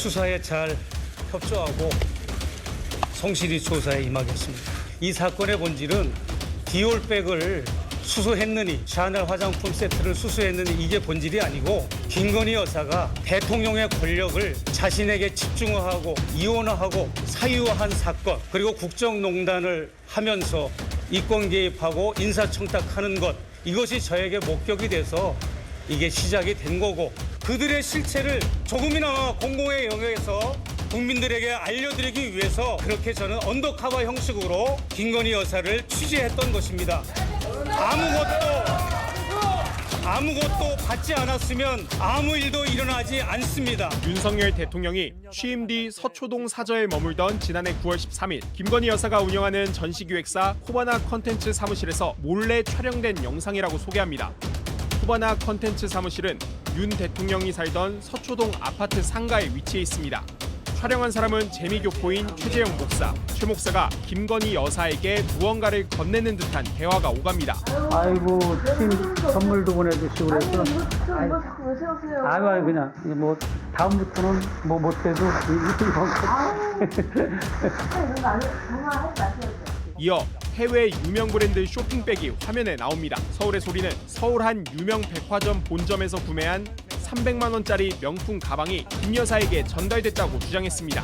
수사에 잘 협조하고 성실히 조사에 임하겠습니다. 이 사건의 본질은 디올백을 수수했느니, 샤넬 화장품 세트를 수수했느니 이게 본질이 아니고 김건희 여사가 대통령의 권력을 자신에게 집중화하고 이원화하고 사유화한 사건, 그리고 국정농단을 하면서 이권 개입하고 인사청탁하는 것, 이것이 저에게 목격이 돼서 이게 시작이 된 거고, 그들의 실체를 조금이나마 공공의 영역에서 국민들에게 알려드리기 위해서 그렇게 저는 언더커버 형식으로 김건희 여사를 취재했던 것입니다. 아무것도 받지 않았으면 아무 일도 일어나지 않습니다. 윤석열 대통령이 취임 뒤 서초동 사저에 머물던 지난해 9월 13일 김건희 여사가 운영하는 전시기획사 코바나 컨텐츠 사무실에서 몰래 촬영된 영상이라고 소개합니다. 코바나 컨텐츠 사무실은 윤 대통령이 살던 서초동 아파트 상가에 위치해 있습니다. 촬영한 사람은 재미교포인 최재형 목사. 최 목사가 김건희 여사에게 무언가를 건네는 듯한 대화가 오갑니다. 아이고, 팀 선물도 보내주시고 그래서. 이거 자꾸 왜 세우세요? 아이고, 그냥 뭐 다음부터는 뭐 못해도 이런 거 안 해. 정말 하지 마세요. 이어 해외 유명 브랜드 쇼핑백이 화면에 나옵니다. 서울의 소리는 서울 한 유명 백화점 본점에서 구매한 300만 원짜리 명품 가방이 김 여사에게 전달됐다고 주장했습니다.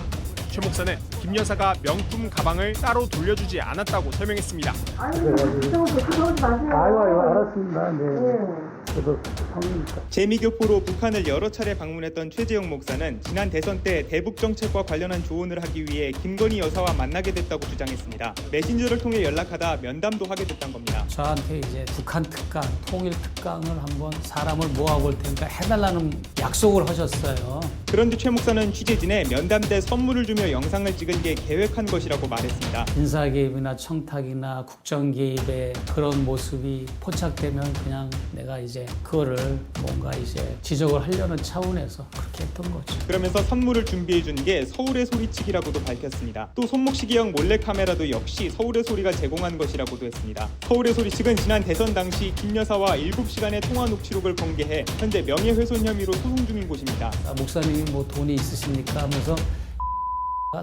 최 목사는 김 여사가 명품 가방을 따로 돌려주지 않았다고 설명했습니다. 아니, 이쪽으로 대꾸하지 마세요. 아이고, 알았습니다. 네. 저도 성의니까. 재미교포로 북한을 여러 차례 방문했던 최재형 목사는 지난 대선 때 대북 정책과 관련한 조언을 하기 위해 김건희 여사와 만나게 됐다고 주장했습니다. 메신저를 통해 연락하다 면담도 하게 됐던 겁니다. 저한테 이제 북한 특강, 통일 특강을 한번 사람을 모아볼 테니까 해달라는 약속을 하셨어요. 그런데 최 목사는 취재진에 면담 때 선물을 주며 영상을 찍은 게 계획한 것이라고 말했습니다. 인사 개입이나 청탁이나 국정 개입의 그런 모습이 포착되면 그냥 내가 이제 그거를 뭔가 이제 지적을 하려는 차원에서 그렇게 했던 거죠. 그러면서 선물을 준비해 준 게 서울의 소리치기라고도 밝혔습니다. 또 손목시계형 몰래카메라도 역시 서울의 소리가 제공한 것이라고도 했습니다. 서울의 소리 측은 지난 대선 당시 김 여사와 7시간의 통화 녹취록을 공개해 현재 명예훼손 혐의로 소송 중인 곳입니다. 목사님이 뭐 돈이 있으십니까 하면서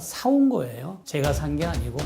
사온 거예요. 제가 산 게 아니고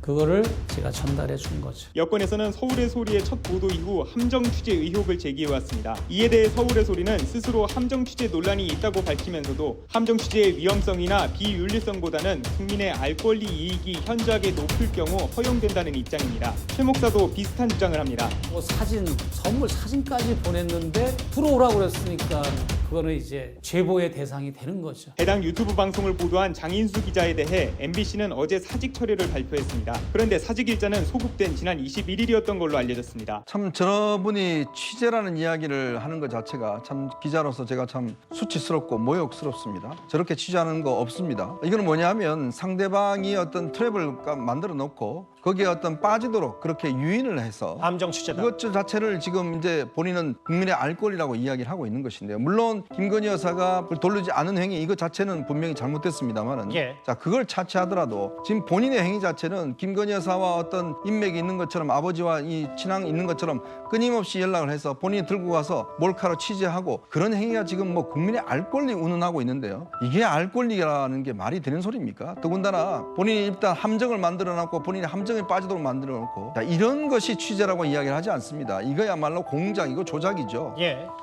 그거를 제가 전달해 준 거죠. 여권에서는 서울의 소리의 첫 보도 이후 함정 취재 의혹을 제기해왔습니다. 이에 대해 서울의 소리는 스스로 함정 취재 논란이 있다고 밝히면서도 함정 취재의 위험성이나 비윤리성보다는 국민의 알 권리 이익이 현저하게 높을 경우 허용된다는 입장입니다. 최 목사도 비슷한 주장을 합니다. 뭐 사진, 선물 사진까지 보냈는데 들어오라고 그랬으니까 그거는 이제 제보의 대상이 되는 거죠. 해당 유튜브 방송을 보도한 장인수 기자에 대해 MBC는 어제 사직 처리를 발표했습니다. 그런데 사직 일자는 소급된 지난 21일이었던 걸로 알려졌습니다. 참 저분이 취재라는 이야기를 하는 것 자체가 참 기자로서 제가 참 수치스럽고 모욕스럽습니다. 저렇게 취재하는 거 없습니다. 이거는 뭐냐면 상대방이 어떤 트랩을 만들어 놓고 거기에 어떤 빠지도록 그렇게 유인을 해서 함정 취재다. 그것 자체를 지금 이제 본인은 국민의 알 권리라고 이야기를 하고 있는 것인데요. 물론 김건희 여사가 돌리지 않은 행위 이것 자체는 분명히 잘못됐습니다만은 자 그걸 차치하더라도 지금 본인의 행위 자체는 김건희 여사와 어떤 인맥이 있는 것처럼 아버지와 이 친항이 있는 것처럼 끊임없이 연락을 해서 본인이 들고 가서 몰카로 취재하고 그런 행위가 지금 뭐 국민의 알 권리 운운하고 있는데요. 이게 알 권리라는 게 말이 되는 소리입니까? 더군다나 본인이 일단 함정을 만들어놨고 본인이 함정에 빠지도록 만들어놓고 자, 이런 것이 취재라고 이야기를 하지 않습니다. 이거야말로 공작이고 조작이죠.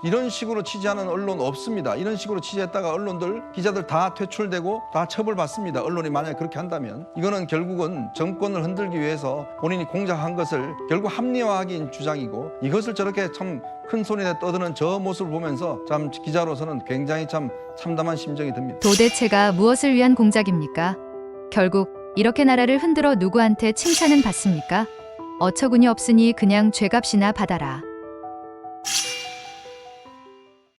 이런 식으로 취재하는 언론 없습니다. 이런 식으로 취재했다가 언론들, 기자들 다 퇴출되고 다 처벌받습니다. 언론이 만약에 그렇게 한다면 이거는 결국은 정권을 흔들기 위해서 본인이 공작한 것을 결국 합리화하기 주장이고 이것을 저렇게 참 큰 소리에 떠드는 저 모습을 보면서 참 기자로서는 굉장히 참 참담한 심정이 듭니다. 도대체가 무엇을 위한 공작입니까? 결국 이렇게 나라를 흔들어 누구한테 칭찬은 받습니까? 어처구니 없으니 그냥 죗값이나 받아라.